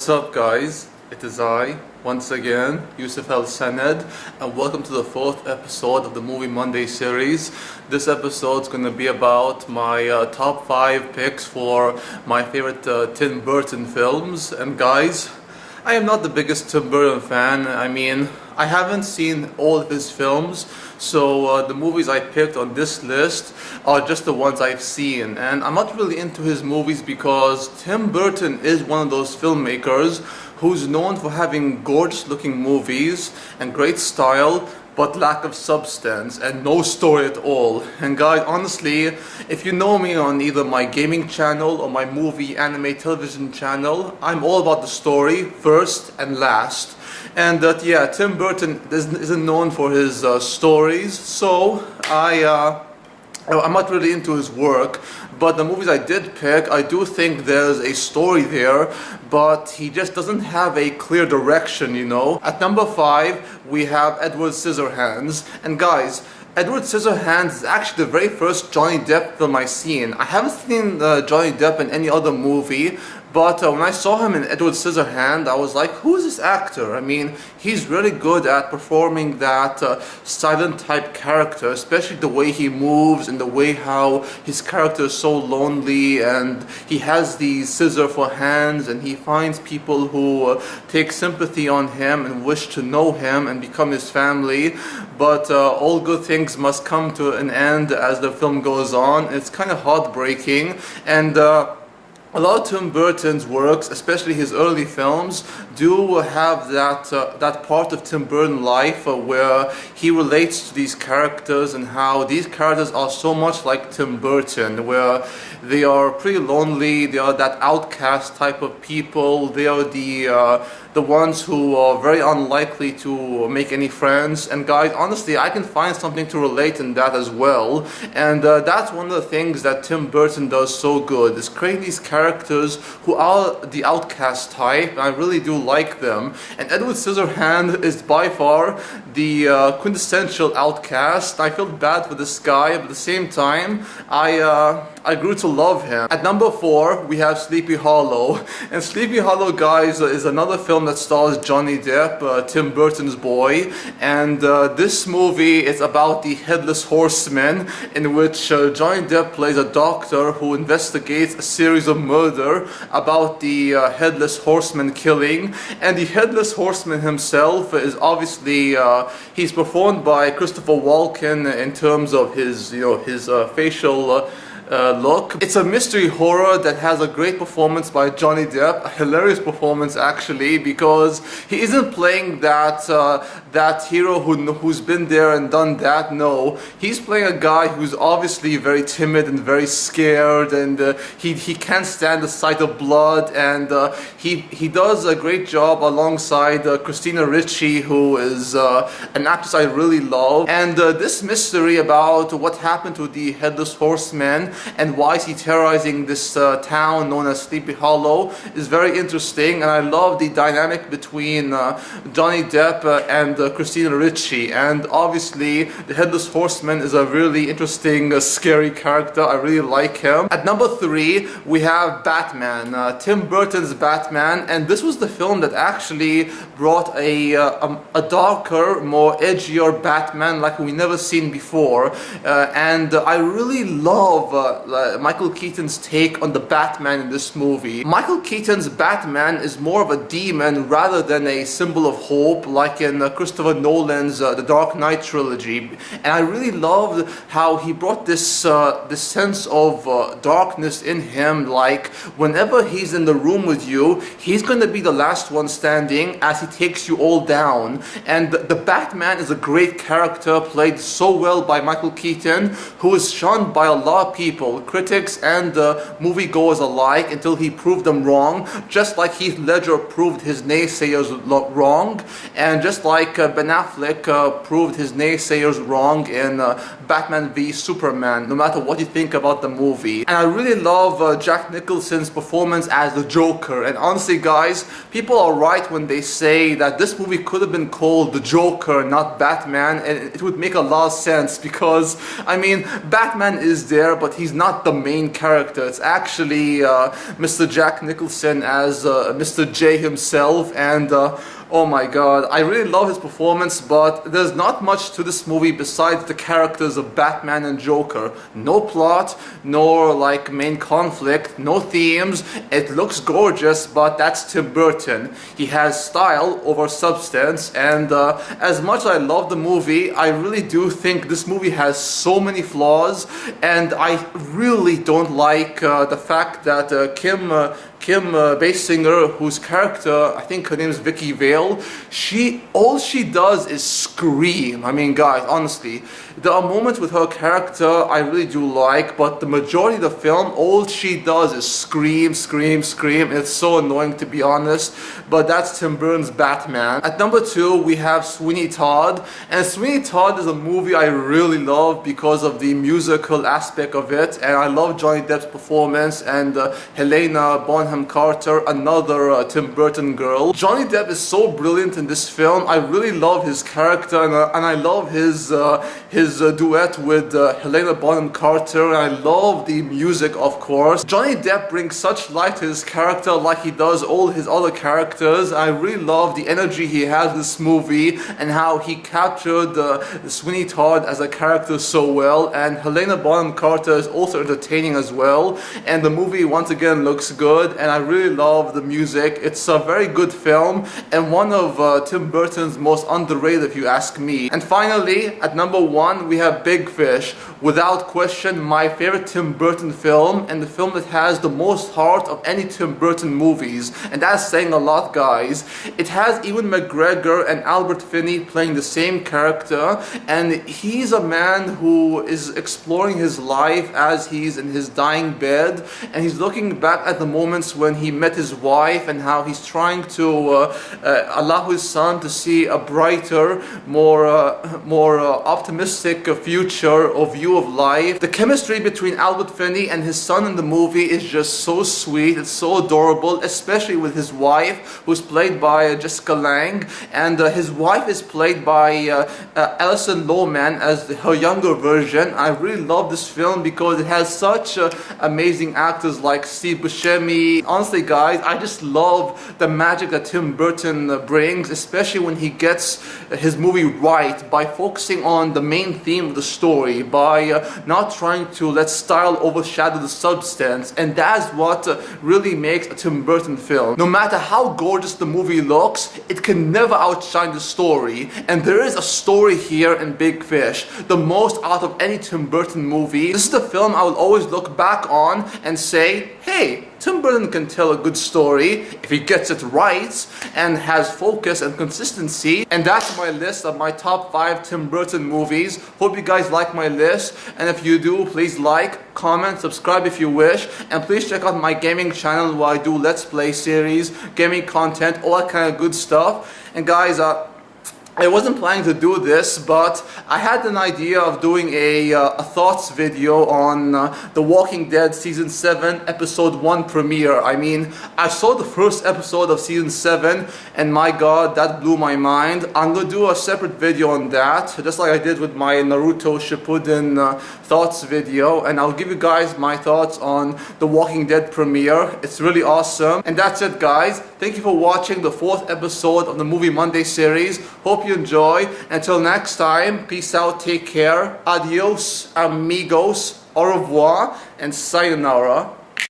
What's up, guys? It is I, once again, Yusuf El Saned, and welcome to the fourth episode of the Movie Monday series. This episode is going to be about my top 5 picks for my favorite Tim Burton films. And guys, I am not the biggest Tim Burton fan. I haven't seen all of his films, so the movies I picked on this list are just the ones I've seen. And I'm not really into his movies because Tim Burton is one of those filmmakers who's known for having gorgeous looking movies and great style, but lack of substance and no story at all. And guys, honestly, if you know me on either my gaming channel or my movie anime television channel, I'm all about the story first and last. And Tim Burton isn't known for his stories, so I'm not really into his work. But the movies I did pick, I do think there's a story there, but he just doesn't have a clear direction, you know. At number 5, we have Edward Scissorhands. And guys, Edward Scissorhands is actually the very first Johnny Depp film I've seen. I haven't seen Johnny Depp in any other movie, but when I saw him in Edward Scissorhands, I was like, who is this actor? I mean, he's really good at performing that silent type character, especially the way he moves and the way how his character is so lonely, and he has these scissor for hands, and he finds people who take sympathy on him and wish to know him and become his family. But all good things must come to an end as the film goes on. It's kind of heartbreaking, and a lot of Tim Burton's works, especially his early films, do have that part of Tim Burton life where he relates to these characters and how these characters are so much like Tim Burton, where they are pretty lonely, they are that outcast type of people, they are the ones who are very unlikely to make any friends. And guys, honestly, I can find something to relate in that as well. And that's one of the things that Tim Burton does so good, is create these characters who are the outcast type, and I really do like them. And Edward Scissorhands is by far the quintessential outcast. I feel bad for this guy, but at the same time, I grew to love him. At number 4, we have Sleepy Hollow. And Sleepy Hollow, guys, is another film that stars Johnny Depp, Tim Burton's boy. And this movie is about the Headless Horseman, in which Johnny Depp plays a doctor who investigates a series of murder about the Headless Horseman killing. And the Headless Horseman himself is obviously, he's performed by Christopher Walken in terms of his, his facial look. It's a mystery horror that has a great performance by Johnny Depp, a hilarious performance actually, because he isn't playing that hero who's been there and done that. No, he's playing a guy who's obviously very timid and very scared, and he can't stand the sight of blood, and he does a great job alongside Christina Ricci, who is an actress I really love. And this mystery about what happened to the Headless Horseman and why is he terrorizing this town known as Sleepy Hollow is very interesting, and I love the dynamic between Johnny Depp and Christina Ricci. And obviously the Headless Horseman is a really interesting, scary character. I really like him. At number 3, we have Batman, Tim Burton's Batman, and this was the film that actually brought a darker, more edgier Batman like we never seen before, and I really love Michael Keaton's take on the Batman in this movie. Michael Keaton's Batman is more of a demon rather than a symbol of hope, like in Christopher Nolan's The Dark Knight trilogy. And I really loved how he brought this sense of darkness in him. Like whenever he's in the room with you, he's going to be the last one standing as he takes you all down. And the Batman is a great character, played so well by Michael Keaton, who is shunned by a lot of people, critics and moviegoers alike, until he proved them wrong, just like Heath Ledger proved his naysayers wrong, and just like Ben Affleck proved his naysayers wrong in Batman v Superman, no matter what you think about the movie. And I really love Jack Nicholson's performance as the Joker. And honestly, guys, people are right when they say that this movie could have been called The Joker, not Batman, and it would make a lot of sense, because I mean, Batman is there, but he's he's not the main character. It's actually Mr. Jack Nicholson as Mr. J himself, and oh my god, I really love his performance, but there's not much to this movie besides the characters of Batman and Joker. No plot, nor like main conflict, no themes. It looks gorgeous, but that's Tim Burton. He has style over substance, and as much as I love the movie, I really do think this movie has so many flaws, and I really don't like the fact that Kim Basinger, whose character, I think her name is Vicky Vale, all she does is scream. I mean, guys, honestly, there are moments with her character I really do like, but the majority of the film, all she does is scream, scream, scream. It's so annoying, to be honest, but that's Tim Burton's Batman. At number 2, we have Sweeney Todd, and Sweeney Todd is a movie I really love because of the musical aspect of it, and I love Johnny Depp's performance, and Helena Bonham Carter, another Tim Burton girl. Johnny Depp is so brilliant in this film. I really love his character, and I love his duet with Helena Bonham Carter, and I love the music, of course. Johnny Depp brings such life to his character like he does all his other characters. I really love the energy he has in this movie and how he captured Sweeney Todd as a character so well, and Helena Bonham Carter is also entertaining as well, and the movie once again looks good, and I really love the music. It's a very good film and one of Tim Burton's most underrated, if you ask me. And finally, at number 1, we have Big Fish. Without question, my favorite Tim Burton film, and the film that has the most heart of any Tim Burton movies, and that's saying a lot, guys. It has Ewan McGregor and Albert Finney playing the same character, and he's a man who is exploring his life as he's in his dying bed, and he's looking back at the moments when he met his wife and how he's trying to allow his son to see a brighter, more optimistic future or view of life. The chemistry between Albert Finney and his son in the movie is just so sweet. It's so adorable, especially with his wife, who's played by Jessica Lange, and his wife is played by Alison Lohman as her younger version. I really love this film because it has such amazing actors like Steve Buscemi. Honestly, guys, I just love the magic that Tim Burton brings, especially when he gets his movie right by focusing on the main theme of the story, by not trying to let style overshadow the substance, and that's what really makes a Tim Burton film. No matter how gorgeous the movie looks, it can never outshine the story, and there is a story here in Big Fish, the most out of any Tim Burton movie. This is the film I will always look back on and say, hey, Tim Burton can tell a good story if he gets it right and has focus and consistency. And that's my list of my top 5 Tim Burton movies. Hope you guys like my list, and if you do, please like, comment, subscribe if you wish, and please check out my gaming channel where I do Let's Play series, gaming content, all that kind of good stuff. And guys, I wasn't planning to do this, but I had an idea of doing a thoughts video on The Walking Dead Season 7 Episode 1 premiere. I mean, I saw the first episode of Season 7, and my god, that blew my mind. I'm going to do a separate video on that, just like I did with my Naruto Shippuden thoughts video, and I'll give you guys my thoughts on The Walking Dead premiere. It's really awesome. And that's it, guys. Thank you for watching the 4th episode of the Movie Monday series. Hope you enjoy. Until next time, peace out, take care, adios, amigos, au revoir, and sayonara.